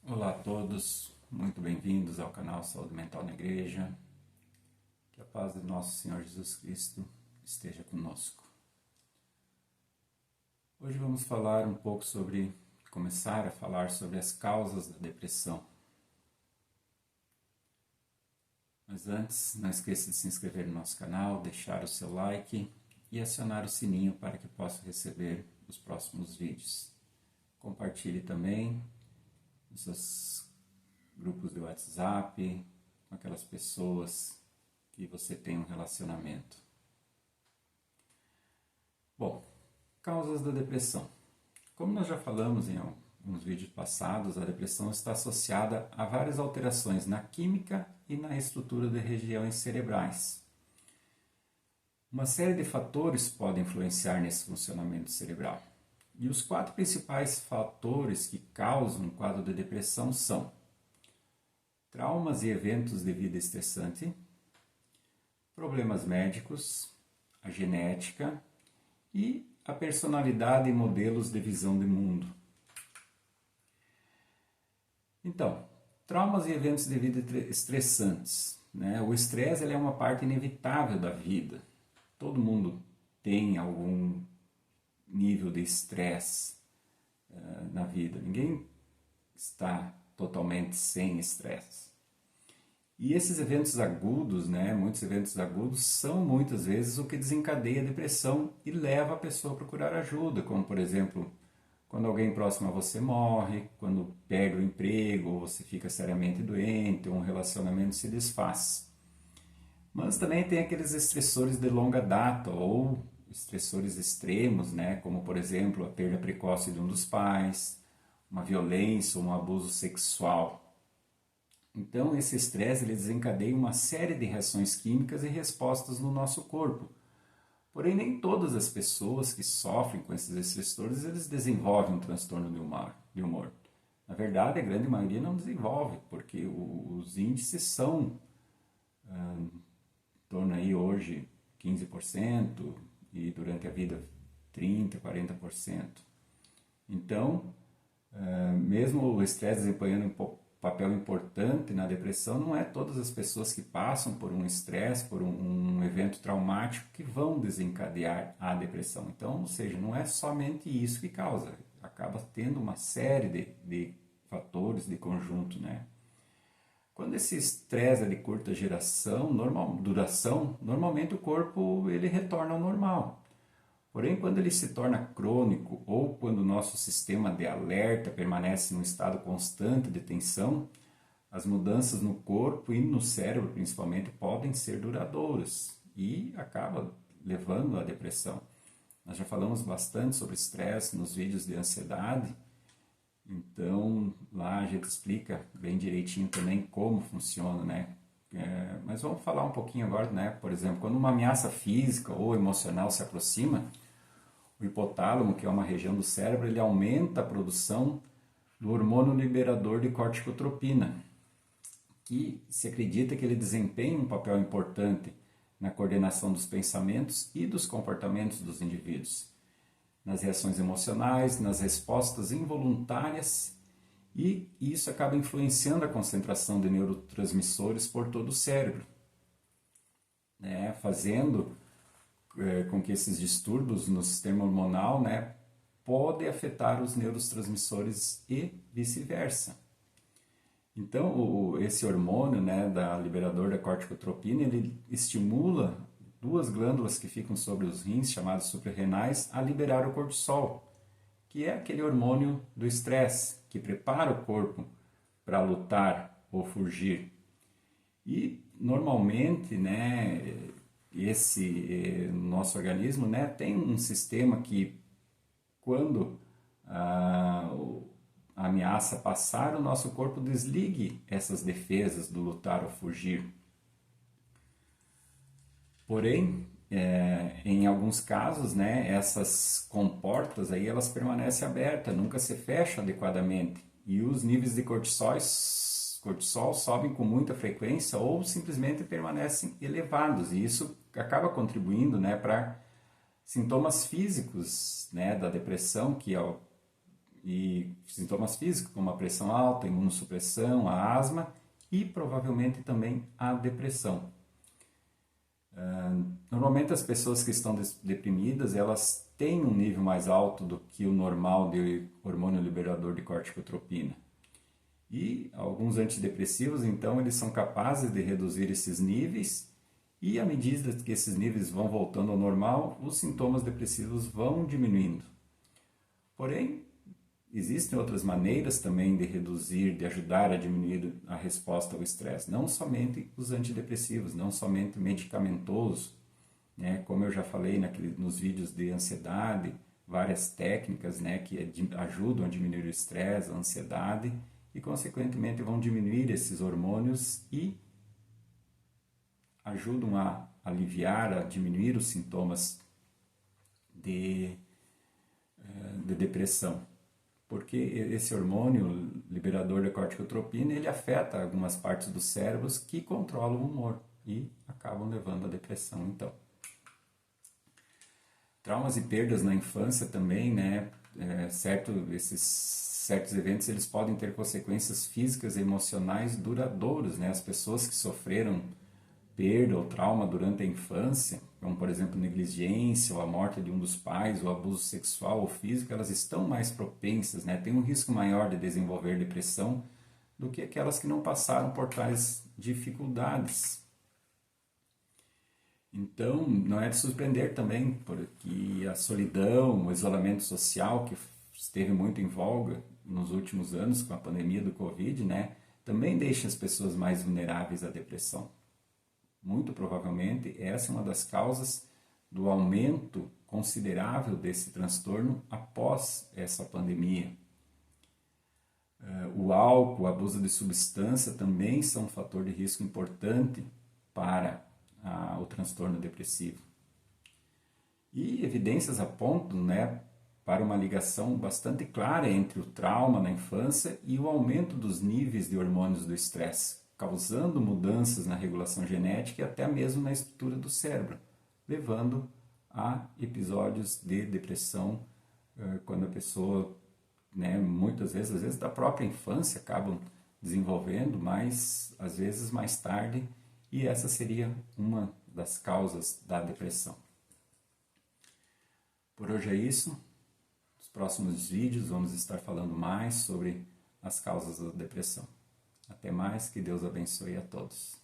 Olá a todos, muito bem-vindos ao canal Saúde Mental na Igreja. Que a paz de nosso Senhor Jesus Cristo esteja conosco. Hoje vamos começar a falar sobre as causas da depressão. Mas antes, não esqueça de se inscrever no nosso canal, deixar o seu like e acionar o sininho para que possa receber os próximos vídeos. Compartilhe também nos seus grupos de WhatsApp, com aquelas pessoas que você tem um relacionamento. Bom, causas da depressão. Como nós já falamos em alguns vídeos passados, a depressão está associada a várias alterações na química e na estrutura de regiões cerebrais. Uma série de fatores podem influenciar nesse funcionamento cerebral. E os 4 principais fatores que causam um quadro de depressão são traumas e eventos de vida estressante, problemas médicos, a genética e a personalidade e modelos de visão de mundo. Então, traumas e eventos de vida estressantes. O estresse é uma parte inevitável da vida. Todo mundo tem algum nível de estresse na vida. Ninguém está totalmente sem estresse. E esses eventos agudos, muitos eventos agudos, são muitas vezes o que desencadeia a depressão e leva a pessoa a procurar ajuda, como por exemplo, quando alguém próximo a você morre, quando perde o emprego, ou você fica seriamente doente, ou um relacionamento se desfaz. Mas também tem aqueles estressores de longa data, ou estressores extremos, como por exemplo a perda precoce de um dos pais, uma violência ou um abuso sexual. Então esse estresse ele desencadeia uma série de reações químicas e respostas no nosso corpo. Porém, nem todas as pessoas que sofrem com esses estressores eles desenvolvem um transtorno de humor. Na verdade, a grande maioria não desenvolve, porque os índices são em torno aí hoje 15%, e durante a vida 30%, 40%. Então, mesmo o estresse desempenhando um papel importante na depressão, não é todas as pessoas que passam por um estresse, por um evento traumático que vão desencadear a depressão. Então, ou seja, não é somente isso que causa, acaba tendo uma série de fatores de conjunto, Quando esse estresse é de curta duração, normalmente o corpo ele retorna ao normal. Porém, quando ele se torna crônico ou quando o nosso sistema de alerta permanece num estado constante de tensão, as mudanças no corpo e no cérebro, principalmente, podem ser duradouras e acaba levando à depressão. Nós já falamos bastante sobre estresse nos vídeos de ansiedade, então lá a gente explica bem direitinho também como funciona, mas vamos falar um pouquinho agora, por exemplo, quando uma ameaça física ou emocional se aproxima, o hipotálamo, que é uma região do cérebro, ele aumenta a produção do hormônio liberador de corticotropina, que se acredita que ele desempenha um papel importante na coordenação dos pensamentos e dos comportamentos dos indivíduos, nas reações emocionais, nas respostas involuntárias, e isso acaba influenciando a concentração de neurotransmissores por todo o cérebro, fazendo com que esses distúrbios no sistema hormonal podem afetar os neurotransmissores e vice-versa. Então, esse hormônio da liberador da corticotropina, ele estimula 2 glândulas que ficam sobre os rins, chamadas suprarrenais, a liberar o cortisol, que é aquele hormônio do estresse, que prepara o corpo para lutar ou fugir. E, normalmente, esse nosso organismo tem um sistema que, quando a ameaça passar, o nosso corpo desligue essas defesas do lutar ou fugir. Porém, em alguns casos, essas comportas aí, elas permanecem abertas, nunca se fecham adequadamente. E os níveis de cortisol sobem com muita frequência ou simplesmente permanecem elevados. E isso acaba contribuindo para sintomas físicos da depressão, que e sintomas físicos como a pressão alta, a imunossupressão, a asma e provavelmente também a depressão. Normalmente as pessoas que estão deprimidas, elas têm um nível mais alto do que o normal de hormônio liberador de corticotropina. E alguns antidepressivos, então, eles são capazes de reduzir esses níveis e à medida que esses níveis vão voltando ao normal, os sintomas depressivos vão diminuindo. Porém, existem outras maneiras também de reduzir, de ajudar a diminuir a resposta ao estresse. Não somente os antidepressivos, não somente medicamentoso, né? Como eu já falei nos vídeos de ansiedade, várias técnicas, né, que ajudam a diminuir o estresse, a ansiedade e, consequentemente, vão diminuir esses hormônios e ajudam a aliviar, a diminuir os sintomas de depressão. Porque esse hormônio liberador da corticotropina, ele afeta algumas partes dos cérebros que controlam o humor e acabam levando à depressão, então. Traumas e perdas na infância também, né? Esses certos eventos, eles podem ter consequências físicas e emocionais duradouras, né? As pessoas que sofreram perda ou trauma durante a infância, como por exemplo negligência ou a morte de um dos pais, ou abuso sexual ou físico, elas estão mais propensas, né? Tem um risco maior de desenvolver depressão do que aquelas que não passaram por tais dificuldades. Então, não é de surpreender também, porque a solidão, o isolamento social, que esteve muito em voga nos últimos anos com a pandemia do Covid, né? Também deixa as pessoas mais vulneráveis à depressão. Muito provavelmente, essa é uma das causas do aumento considerável desse transtorno após essa pandemia. O álcool, o abuso de substância também são um fator de risco importante para o transtorno depressivo. E evidências apontam, né, para uma ligação bastante clara entre o trauma na infância e o aumento dos níveis de hormônios do estresse, causando mudanças na regulação genética e até mesmo na estrutura do cérebro, levando a episódios de depressão quando a pessoa, né, muitas vezes, às vezes da própria infância, acabam desenvolvendo, mas às vezes mais tarde, e essa seria uma das causas da depressão. Por hoje é isso. Nos próximos vídeos vamos estar falando mais sobre as causas da depressão. Até mais, que Deus abençoe a todos.